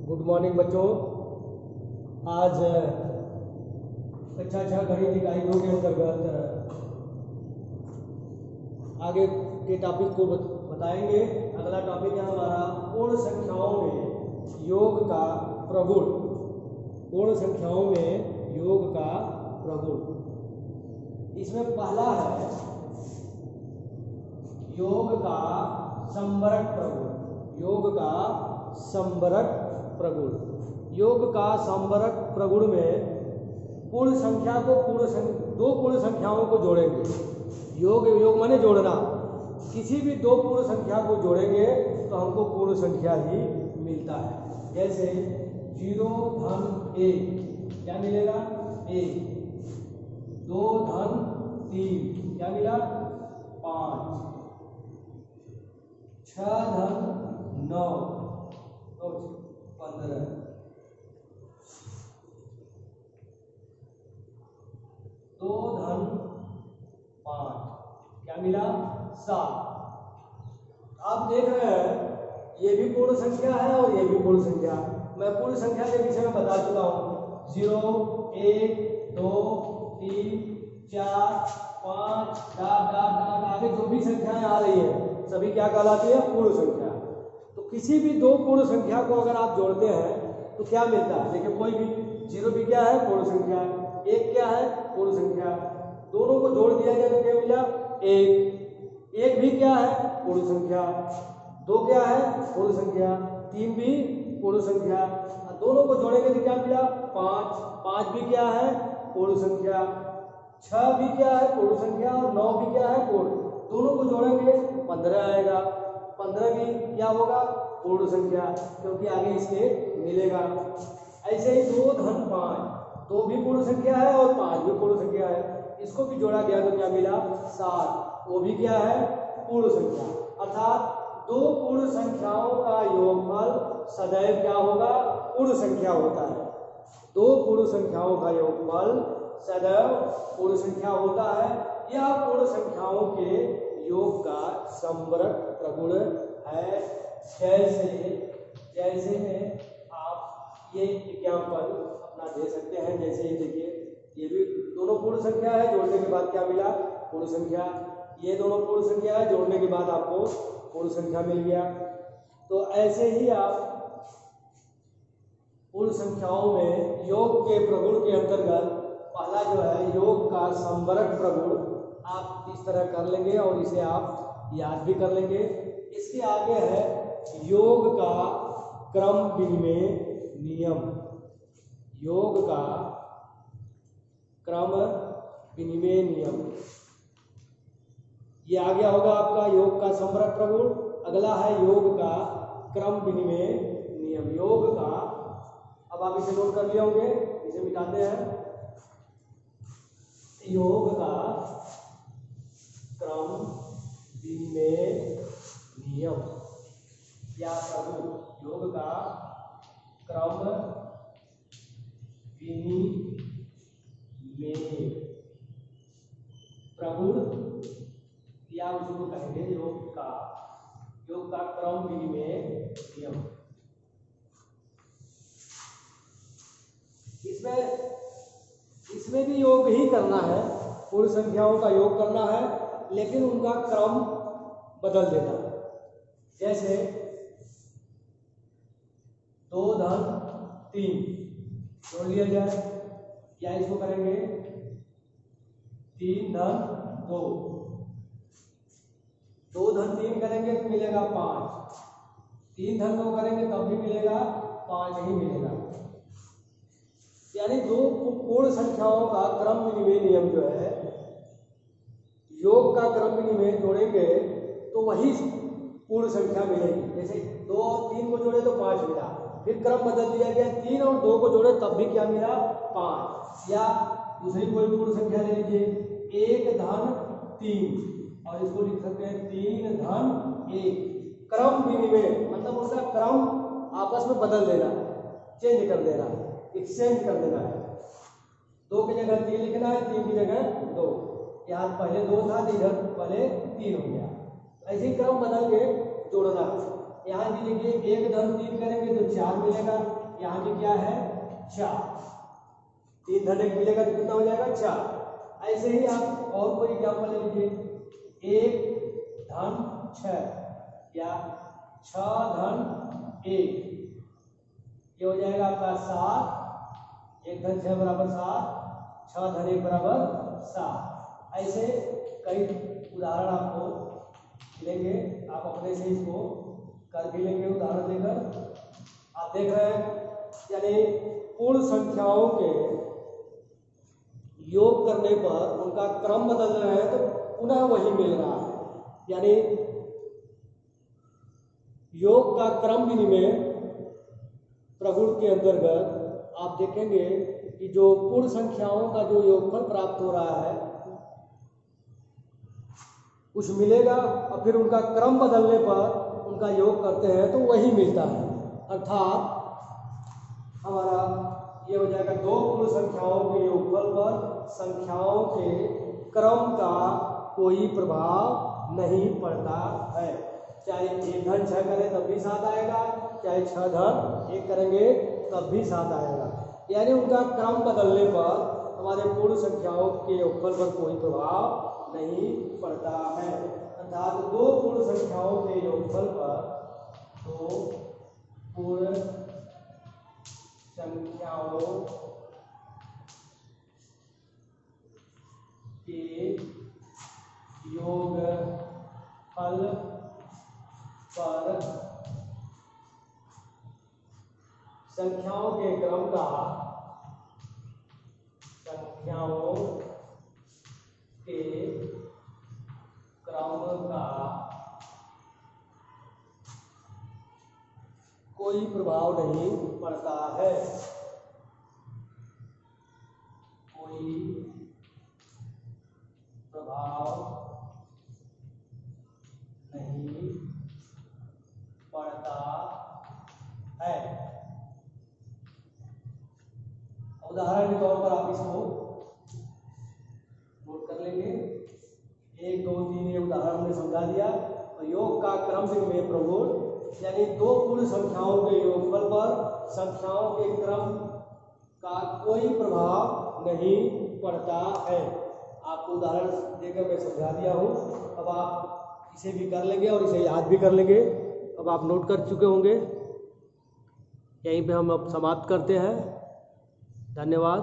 Good morning बच्चों। आज कक्षा 6 गणित इकाई 2 के अंतर्गत आगे के टॉपिक को बताएंगे। अगला टॉपिक है हमारा पूर्ण संख्याओं में योग का प्रगुण। पूर्ण संख्याओं में योग का प्रगुण। इसमें पहला है योग का संवरक प्रगुण। योग का संवरक प्रगुण। योग का संवरक प्रगुण में पूर्ण संख्या को दो पूर्ण संख्याओं को जोड़ेंगे। योग माने जोड़ना। किसी भी दो पूर्ण संख्या को जोड़ेंगे तो हमको पूर्ण संख्या ही मिलता है। जैसे 0 धन 1 क्या मिलेगा? 1। 2 धन 3 क्या मिला? 5। 6 धन 9 15। 2 धन 5 क्या मिला? 7। आप देख रहे हैं ये भी पूर्ण संख्या है और ये भी पूर्ण संख्या। मैं पूर्ण संख्या के विषय में बता चुका हूँ। 0 1 2 3 4 5 डॉट आगे जो भी संख्याएं आ रही है सभी क्या कहलाती है? पूर्ण संख्या। तो किसी भी दो पूर्ण संख्या को अगर आप जोड़ते हैं तो क्या मिलता है? देखिए कोई भी 0 भी क्या है? पूर्ण संख्या। 1 क्या है? पूर्ण संख्या। दोनों को जोड़ दिया जाए तो क्या मिला? 1 भी क्या है? पूर्ण संख्या। 2 क्या है? पूर्ण संख्या। 3 भी पूर्ण संख्या। दोनों को जोड़ेंगे तो क्या मिला? 5 भी क्या है? पूर्ण संख्या। 6 भी क्या है? पूर्ण संख्या। और 9 भी क्या है? पूर्ण। दोनों को जोड़ेंगे 15 आएगा। 15 भी क्या होगा? पूर्ण संख्या, क्योंकि आगे इसके मिलेगा। ऐसे ही 2 धन 5, 2 भी पूर्ण संख्या है और 5 भी पूर्ण संख्या है। इसको भी जोड़ा गया तो क्या मिला? 7। वो भी क्या है? पूर्ण संख्या। अर्थात दो पूर्ण संख्याओं का योगफल सदैव क्या होगा? पूर्ण संख्या होता है। दो पूर्ण संख्याओं का योगफल सदैव पूर्ण संख्या होता है। यह पूर्ण संख्याओं के योग का संवरक प्रगुण है। जैसे में आप ये एग्जाम्पल अपना दे सकते हैं। जैसे ये देखिए, ये भी दोनों पूर्ण संख्या है, जोड़ने के बाद क्या मिला? पूर्ण संख्या। ये दोनों पूर्ण संख्या है, जोड़ने के बाद आपको पूर्ण संख्या मिल गया। तो ऐसे ही आप पूर्ण संख्याओं में योग के प्रगुण के अंतर्गत पहला जो है योग का संवरक प्रगुण आप इस तरह कर लेंगे और इसे आप याद भी कर लेंगे। इसके आगे है योग का क्रम विनिमय नियम। योग का क्रम विनिमय नियम, ये आ गया होगा आपका योग का संवरक प्रगुण। अगला है योग का क्रम विनिमय नियम। योग का, अब आप इसे नोट कर लिए होंगे, इसे मिटाते हैं। योग का क्रम विनिमय नियम या प्रगुण। योग का क्रम विनिमय प्रगुण या उसको कहेंगे योग का क्रम विनिमय नियम। इसमें भी योग ही करना है, पूर्ण संख्याओं का योग करना है, लेकिन उनका क्रम बदल देना है। जैसे 2 धन 3 जोड़ लिया जाए, क्या इसको करेंगे? 3 धन 2। 2 धन 3 करेंगे तो मिलेगा 5। 3 धन 2 करेंगे तब भी मिलेगा 5 ही मिलेगा। यानी दो पूर्ण संख्याओं का क्रम विनिमय नियम जो है, योग का क्रम विनिमय जोड़ेंगे तो वही पूर्ण संख्या मिलेगी। जैसे 2 और 3 को जोड़े तो 5 मिला, फिर क्रम बदल दिया गया, 3 और 2 को जोड़े तब भी क्या मिला? 5। या दूसरी कोई पूर्ण संख्या ले लीजिए, 1 धन 3 और इसको लिख सकते हैं 3 धन 1। क्रम विनिमय मतलब उसका क्रम आपस में बदल देना है, चेंज कर देना है, एक्सचेंज कर देना है। 2 की जगह 3 लिखना है, 3 की जगह 2। यहाँ पहले 2 था तो इधर पहले 3 हो गया। ऐसे ही क्रम बदल के जोड़ना है। यहाँ भी देखिए 1 धन 3 करेंगे तो 4 मिलेगा, यहाँ भी क्या है 4, 3 धन 1 मिलेगा तो कितना हो जाएगा 4। ऐसे ही आप और कोई एग्जाम्पल ले लीजिए, 1 धन 6 या 6 धन 1, ये हो जाएगा आपका 7, 1 धन 6 बराबर 7, 6 धन 1 बराबर 7। ऐसे कई उदाहरण आपको मिलेंगे, आप अपने से इसको कर भी लेंगे उदाहरण देकर। आप देख रहे हैं यानी पूर्ण संख्याओं के योग करने पर उनका क्रम बदल रहे हैं तो पुनः वही मिल रहा है, यानी योग का क्रम विनिमय प्रगुण के अंतर्गत आप देखेंगे कि जो पूर्ण संख्याओं का जो योगफल प्राप्त हो रहा है कुछ मिलेगा और फिर उनका क्रम बदलने पर उनका योग करते हैं तो वही मिलता है। अर्थात हमारा ये हो जाएगा दो पूर्ण संख्याओं के योगफल पर संख्याओं के क्रम का कोई प्रभाव नहीं पड़ता है। चाहे 1 धन 6 करें तब भी 7 आएगा, चाहे 6 धन 1 करेंगे तब भी 7 आएगा, यानी उनका क्रम बदलने पर हमारे पूर्ण संख्याओं के योगफल पर कोई प्रभाव नहीं पड़ता है। अर्थात दो पूर्ण संख्याओं के योगफल पर दो पूर्ण संख्याओं के योगफल पर संख्याओं के क्रम का कोई प्रभाव नहीं पड़ता है, कोई प्रभाव नहीं पड़ता है। उदाहरण के तौर पर आप इसको नोट कर लेंगे। 1 2 3 ये उदाहरण में समझा दिया। और योग का क्रम विनिमय प्रगुण यानी दो पूर्ण संख्याओं के योगफल पर संख्याओं के क्रम का कोई प्रभाव नहीं पड़ता है। आपको उदाहरण देकर मैं समझा दिया हूँ। अब आप इसे भी कर लेंगे और इसे याद भी कर लेंगे। अब आप नोट कर चुके होंगे। यहीं पे हम अब समाप्त करते हैं। धन्यवाद।